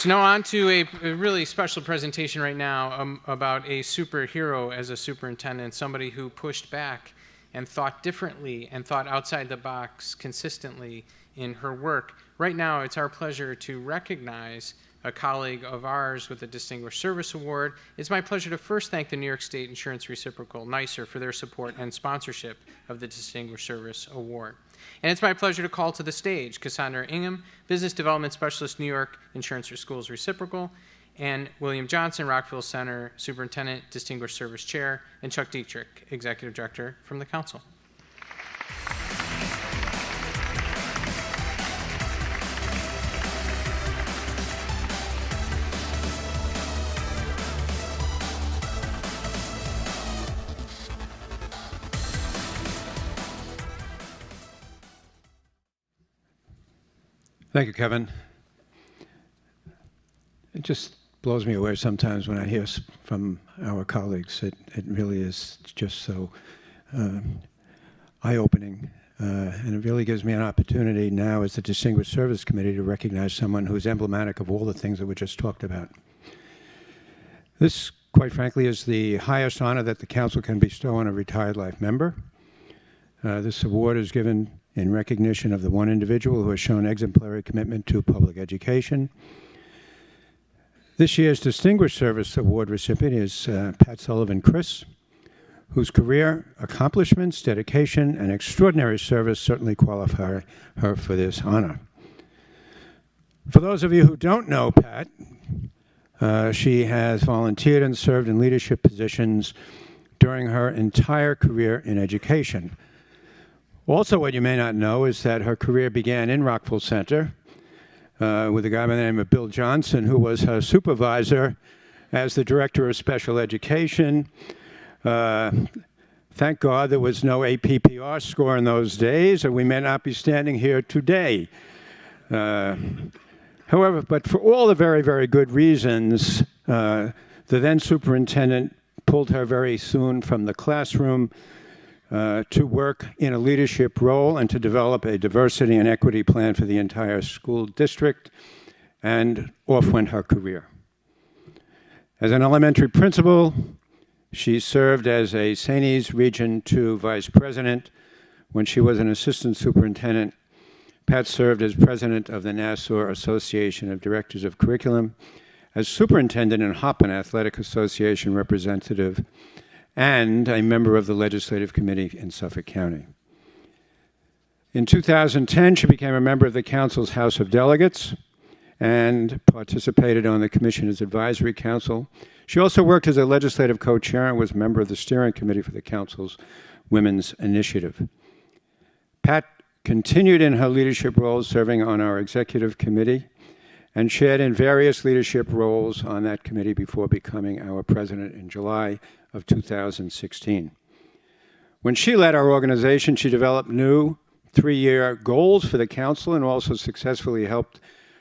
So now on to a really special presentation right now about a superhero as a superintendent, somebody who pushed back and thought differently and thought outside the box consistently in her work. Right now, it's our pleasure to recognize a colleague of ours with a Distinguished Service Award. It's my pleasure to first thank the New York State Insurance Reciprocal, NYSER, for their support and sponsorship of the Distinguished Service Award. And it's my pleasure to call to the stage Cassandra Ingham, Business Development Specialist, New York Insurance Schools Reciprocal, and William Johnson, Rockville Center Superintendent, Distinguished Service Chair, and Chuck Dietrich, Executive Director from the Council. Thank you, Kevin. It just blows me away sometimes when I hear from our colleagues. It really is just so eye-opening. And it really gives me an opportunity now as the Distinguished Service Committee to recognize someone who's emblematic of all the things that we just talked about. This, quite frankly, is the highest honor that the Council can bestow on a retired life member. This award is given in recognition of the one individual who has shown exemplary commitment to public education. This year's Distinguished Service Award recipient is Pat Sullivan Chris, whose career, accomplishments, dedication, and extraordinary service certainly qualify her for this honor. For those of you who don't know Pat, she has volunteered and served in leadership positions during her entire career in education. Also, what you may not know is that her career began in Rockville Center with a guy by the name of Bill Johnson, who was her supervisor as the Director of Special Education. Thank God there was no APPR score in those days, or we may not be standing here today. However, but for all the very, very good reasons, the then superintendent pulled her very soon from the classroom to work in a leadership role and to develop a diversity and equity plan for the entire school district, and off went her career. As an elementary principal, she served as a St. E's Region 2 Vice President. When she was an assistant superintendent, Pat served as president of the Nassau Association of Directors of Curriculum, as superintendent in Hopin Athletic Association representative, and a member of the Legislative Committee in Suffolk County. In 2010, she became a member of the Council's House of Delegates and participated on the Commissioner's Advisory Council. She also worked as a legislative co-chair and was a member of the Steering Committee for the Council's Women's Initiative. Pat continued in her leadership roles serving on our Executive Committee and shared in various leadership roles on that committee before becoming our president in July of 2016. When she led our organization, she developed new 3-year goals for the Council and also successfully helped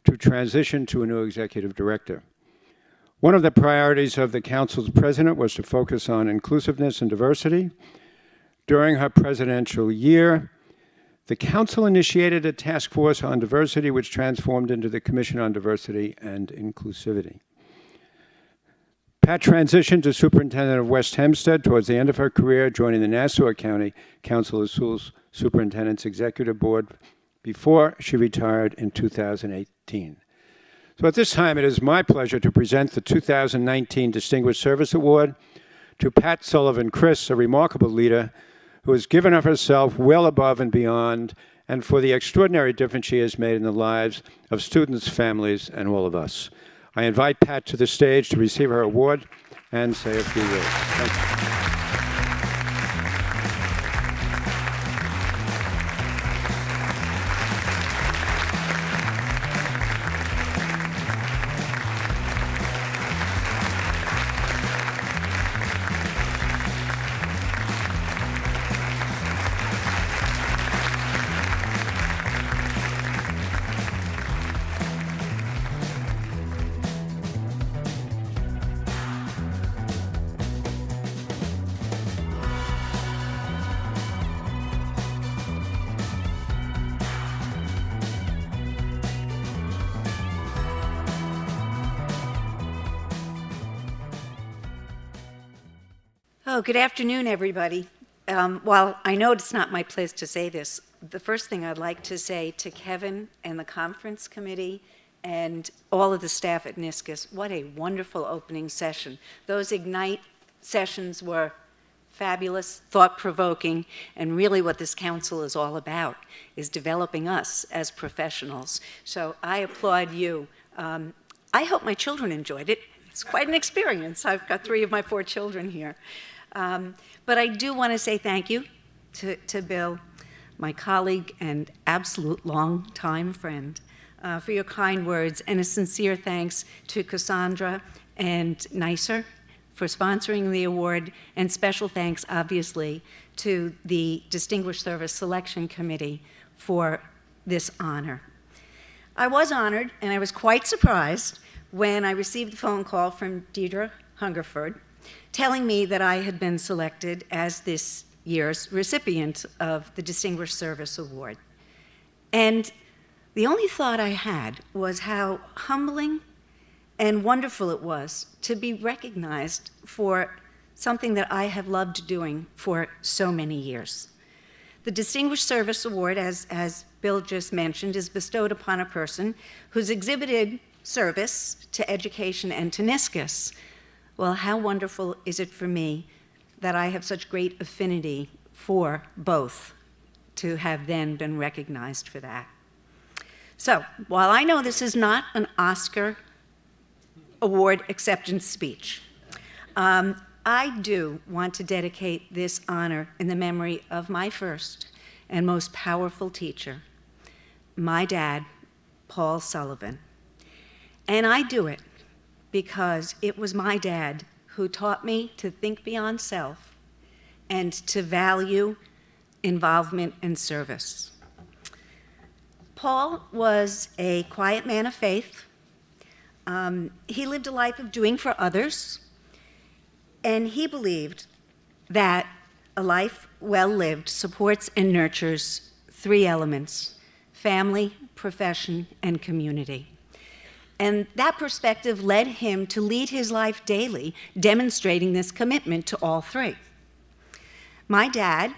to transition to a new executive director. One of the priorities of the Council's president was to focus on inclusiveness and diversity. During her presidential year, the Council initiated a task force on diversity, which transformed into the Commission on Diversity and Inclusivity. Pat transitioned to superintendent of West Hempstead towards the end of her career, joining the Nassau County Council of Schools Superintendents Executive Board before she retired in 2018. So at this time, it is my pleasure to present the 2019 Distinguished Service Award to Pat Sullivan Chris, a remarkable leader who has given of herself well above and beyond, and for the extraordinary difference she has made in the lives of students, families, and all of us. I invite Pat to the stage to receive her award and say a few words. Thank you. Oh, good afternoon, everybody. While I know it's not my place to say this, the first thing I'd like to say to Kevin and the conference committee and all of the staff at NISCUS, what a wonderful opening session. Those Ignite sessions were fabulous, thought-provoking, and really what this council is all about is developing us as professionals. So I applaud you. I hope my children enjoyed it. It's quite an experience. I've got 3 of my 4 children here. But I do want to say thank you to Bill, my colleague and absolute longtime friend, for your kind words, and a sincere thanks to Cassandra and NYSER for sponsoring the award, and special thanks, obviously, to the Distinguished Service Selection Committee for this honor. I was honored, and I was quite surprised when I received the phone call from Deidre Hungerford telling me that I had been selected as this year's recipient of the Distinguished Service Award. And the only thought I had was how humbling and wonderful it was to be recognized for something that I have loved doing for so many years. The Distinguished Service Award, as Bill just mentioned, is bestowed upon a person who's exhibited service to education and to NISCUS. Well, how wonderful is it for me that I have such great affinity for both to have then been recognized for that. So, while I know this is not an Oscar award acceptance speech, I do want to dedicate this honor in the memory of my first and most powerful teacher, my dad, Paul Sullivan. And I do it because it was my dad who taught me to think beyond self and to value involvement and service. Paul was a quiet man of faith. He lived a life of doing for others, and he believed that a life well lived supports and nurtures 3 elements: family, profession, and community. And that perspective led him to lead his life daily, demonstrating this commitment to all 3. My dad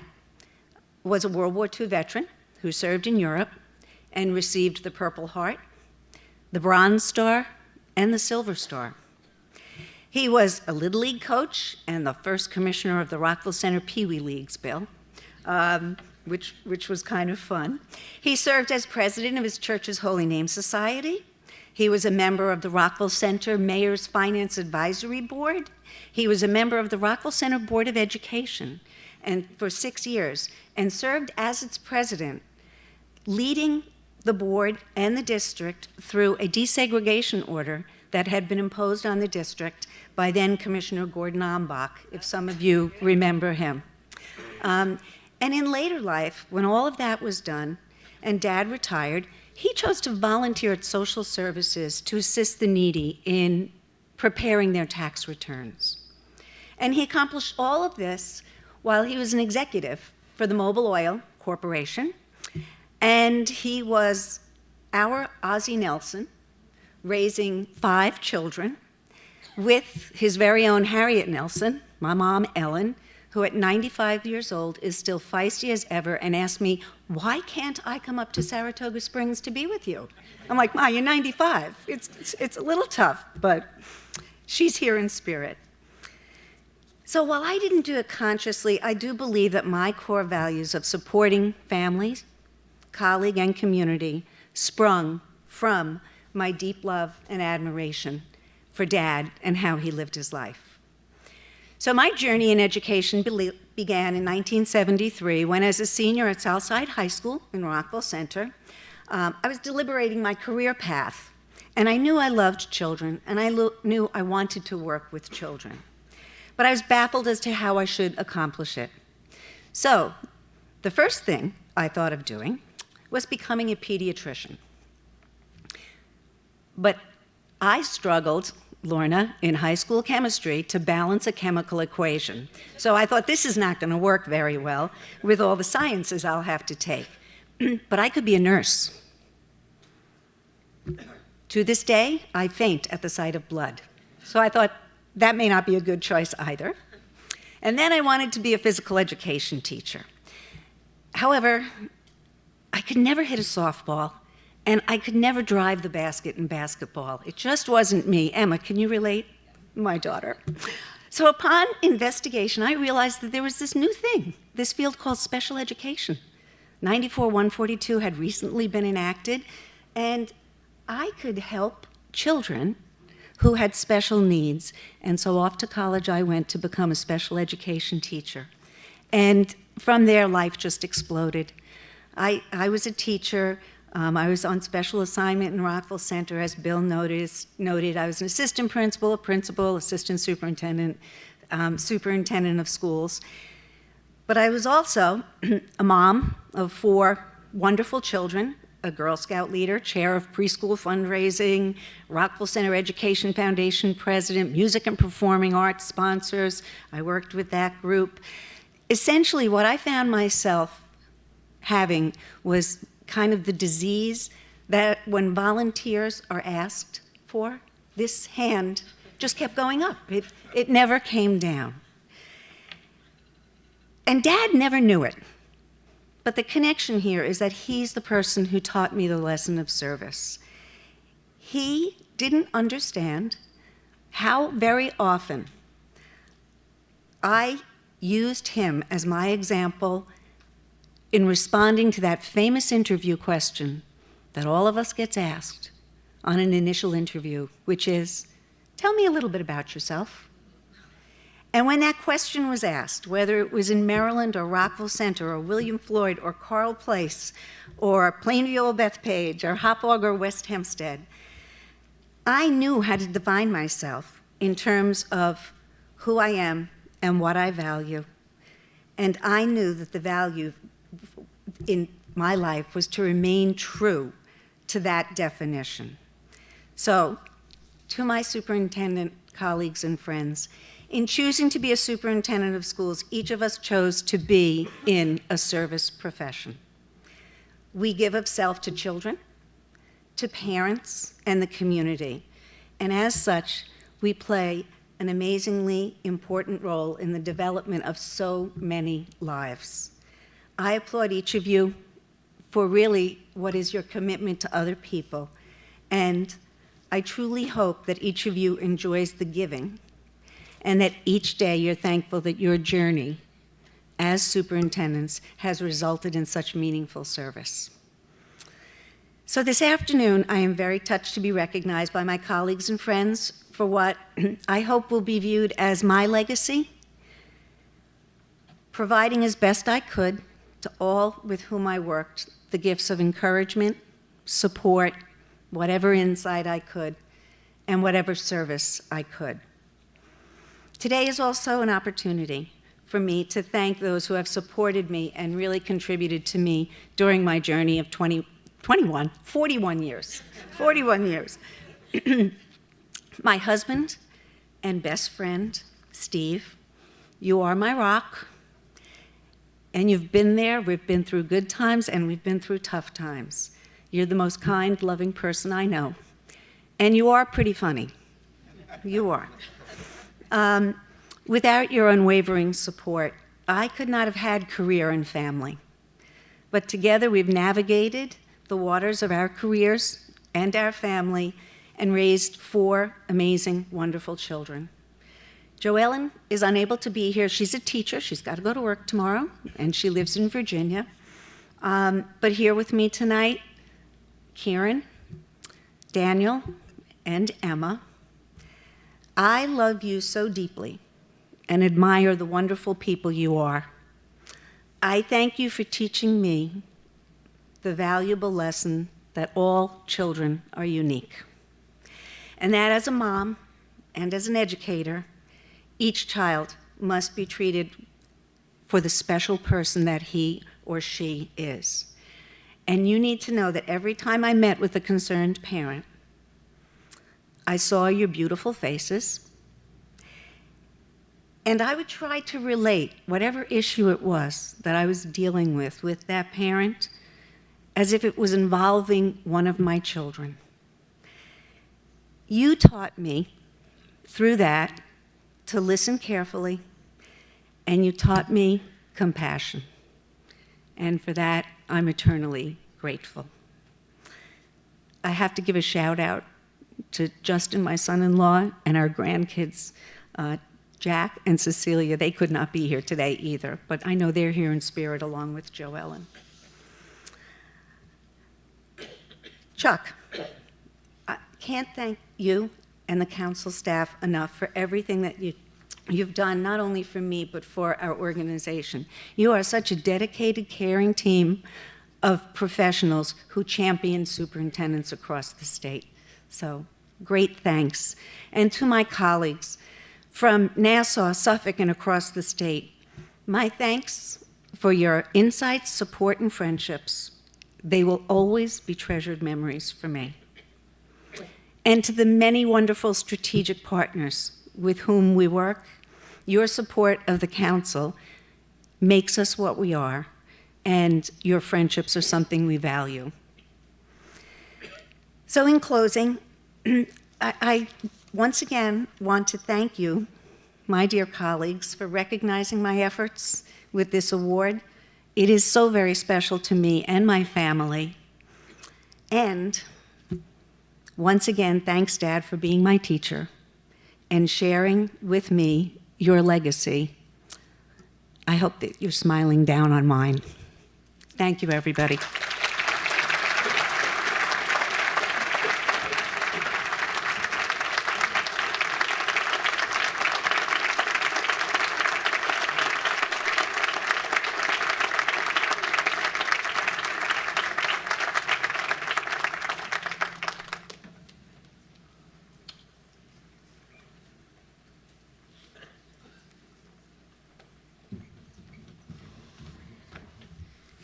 was a World War II veteran who served in Europe and received the Purple Heart, the Bronze Star, and the Silver Star. He was a Little League coach and the first commissioner of the Rockville Center Pee Wee Leagues, Bill, which was kind of fun. He served as president of his church's Holy Name Society. He was a member of the Rockville Center Mayor's Finance Advisory Board. He was a member of the Rockville Center Board of Education and for 6 years, and served as its president, leading the board and the district through a desegregation order that had been imposed on the district by then Commissioner Gordon Ombach, if some of you remember him. And in later life, when all of that was done and Dad retired, he chose to volunteer at social services to assist the needy in preparing their tax returns. And he accomplished all of this while he was an executive for the Mobil Oil Corporation. And he was our Ozzie Nelson, raising 5 children with his very own Harriet Nelson, my mom Ellen, who at 95 years old is still feisty as ever and asked me, why can't I come up to Saratoga Springs to be with you? I'm like, Ma, you're 95. It's a little tough, but she's here in spirit. So while I didn't do it consciously, I do believe that my core values of supporting families, colleague, and community sprung from my deep love and admiration for Dad and how he lived his life. So my journey in education began in 1973 when, as a senior at Southside High School in Rockville Center, I was deliberating my career path. And I knew I loved children, and I knew I wanted to work with children. But I was baffled as to how I should accomplish it. So the first thing I thought of doing was becoming a pediatrician. But I struggled, Lorna, in high school chemistry to balance a chemical equation. So I thought this is not going to work very well with all the sciences I'll have to take. But I could be a nurse. To this day, I faint at the sight of blood. So I thought that may not be a good choice either. And then I wanted to be a physical education teacher. However, I could never hit a softball, and I could never drive the basket in basketball. It just wasn't me. Emma, can you relate? My daughter. So upon investigation, I realized that there was this new thing, this field called special education. 94-142 had recently been enacted, and I could help children who had special needs. And so off to college I went to become a special education teacher. And from there, life just exploded. I was a teacher. I was on special assignment in Rockville Center, as Bill noted. I was an assistant principal, a principal, assistant superintendent, superintendent of schools. But I was also a mom of 4 wonderful children, a Girl Scout leader, chair of preschool fundraising, Rockville Center Education Foundation president, music and performing arts sponsors. I worked with that group. Essentially, what I found myself having was kind of the disease that when volunteers are asked for, this hand just kept going up. It never came down. And Dad never knew it. But the connection here is that he's the person who taught me the lesson of service. He didn't understand how very often I used him as my example in responding to that famous interview question that all of us gets asked on an initial interview, which is, tell me a little bit about yourself. And when that question was asked, whether it was in Maryland or Rockville Center or William Floyd or Carl Place or Plainview or Bethpage or Hauppauge or West Hempstead, I knew how to define myself in terms of who I am and what I value. And I knew that the value in my life was to remain true to that definition. So, to my superintendent colleagues and friends, in choosing to be a superintendent of schools, each of us chose to be in a service profession. We give of self to children, to parents, and the community. And as such, we play an amazingly important role in the development of so many lives. I applaud each of you for really what is your commitment to other people. And I truly hope that each of you enjoys the giving and that each day you're thankful that your journey as superintendents has resulted in such meaningful service. So this afternoon, I am very touched to be recognized by my colleagues and friends for what I hope will be viewed as my legacy, providing as best I could to all with whom I worked the gifts of encouragement, support, whatever insight I could, and whatever service I could. Today is also an opportunity for me to thank those who have supported me and really contributed to me during my journey of 41 years. 41 years. My husband and best friend, Steve, you are my rock. And you've been there. We've been through good times and we've been through tough times. You're the most kind, loving person I know. And you are pretty funny. You are. Without your unwavering support, I could not have had career and family. But together we've navigated the waters of our careers and our family and raised 4 amazing, wonderful children. Joellen is unable to be here. She's a teacher. She's got to go to work tomorrow, and she lives in Virginia. But here with me tonight, Kieran, Daniel, and Emma. I love you so deeply and admire the wonderful people you are. I thank you for teaching me the valuable lesson that all children are unique, and that as a mom and as an educator, each child must be treated for the special person that he or she is. And you need to know that every time I met with a concerned parent, I saw your beautiful faces, and I would try to relate whatever issue it was that I was dealing with that parent as if it was involving one of my children. You taught me through that to listen carefully and you taught me compassion. And for that, I'm eternally grateful. I have to give a shout out to Justin, my son-in-law, and our grandkids, Jack and Cecilia. They could not be here today either, but I know they're here in spirit along with Joellen. Chuck, I can't thank you and the council staff enough for everything that you've done, not only for me, but for our organization. You are such a dedicated, caring team of professionals who champion superintendents across the state. So, great thanks. And to my colleagues from Nassau, Suffolk, and across the state, my thanks for your insights, support, and friendships. They will always be treasured memories for me. And to the many wonderful strategic partners with whom we work, your support of the council makes us what we are, and your friendships are something we value. So in closing, I once again want to thank you, my dear colleagues, for recognizing my efforts with this award. It is so very special to me and my family. And once again, thanks, Dad, for being my teacher and sharing with me your legacy. I hope that you're smiling down on mine. Thank you, everybody.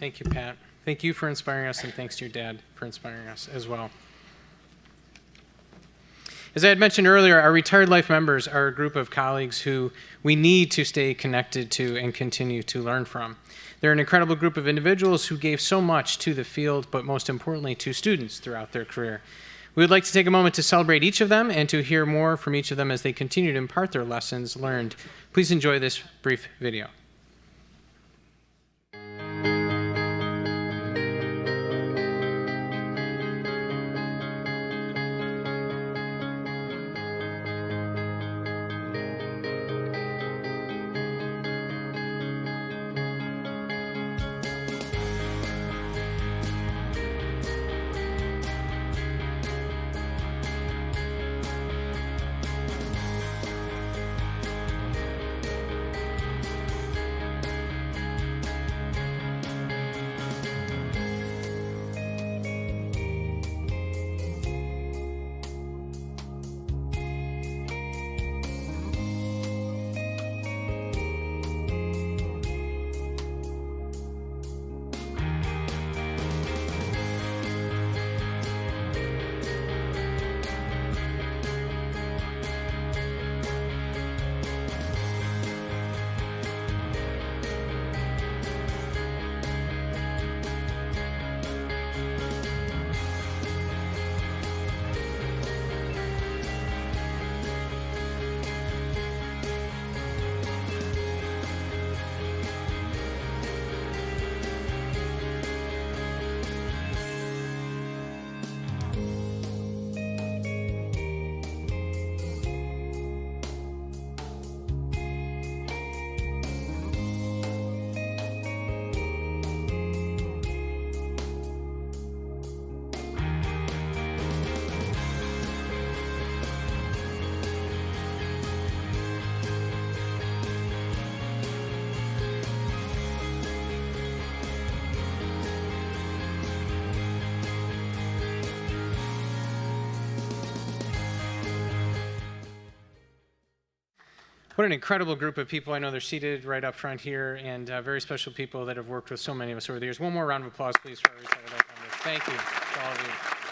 Thank you, Pat. Thank you for inspiring us, and thanks to your dad for inspiring us as well. As I had mentioned earlier, our retired life members are a group of colleagues who we need to stay connected to and continue to learn from. They're an incredible group of individuals who gave so much to the field, but most importantly to students throughout their career. We would like to take a moment to celebrate each of them and to hear more from each of them as they continue to impart their lessons learned. Please enjoy this brief video. What an incredible group of people. I know they're seated right up front here, and very special people that have worked with so many of us over the years. One more round of applause, please, for our retired life members. Thank you to all of you.